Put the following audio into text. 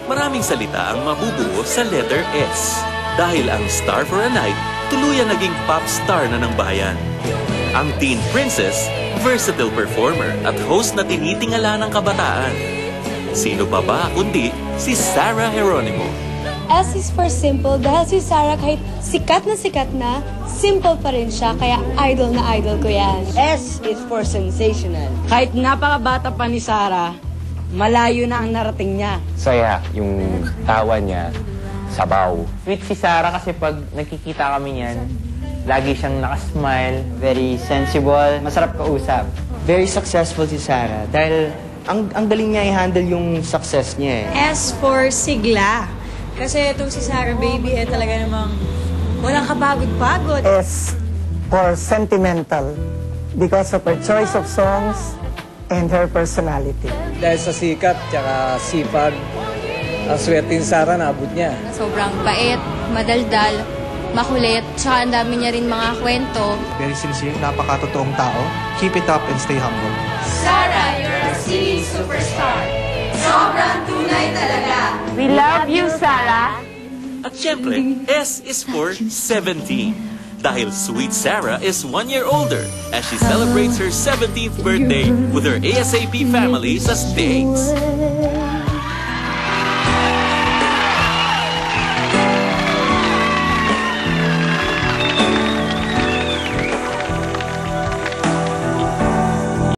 Maraming salita ang mabubuo sa letter S. Dahil ang Star for a Night, tuluyan naging pop star na ng bayan. Ang teen princess, versatile performer at host na tinitingala ng kabataan. Sino pa ba kundi si Sarah Geronimo? S is for simple dahil si Sarah kahit sikat na, simple pa rin siya. Kaya idol na idol ko yan. S is for sensational. Kahit napakabata pa ni Sarah, malayo na ang narating niya. Saya yung tawa niya, sabaw. Sweet si Sarah kasi pag nakikita kami niyan, lagi siyang nakasmile. Very sensible, masarap kausap. Very successful si Sarah dahil ang galing niya i-handle yung success niya eh. S for sigla. Kasi itong si Sarah Baby talaga namang walang kapagod-pagod. S for sentimental because of her choice of songs and her personality. Dahil sa sikat tsaka sipag, ang swerte ni Sarah naabot niya. Sobrang bait, madaldal, makulit, tsaka ang dami niya rin mga kwento. Very sincere, napakatotoong tao. Keep it up and stay humble. Sarah, you're a singing superstar. Sobrang tunay talaga. We love you, Sarah. At syempre, S is for 17. Dahil sweet Sarah is 1 year older as she celebrates her 17th birthday with her ASAP family sa States.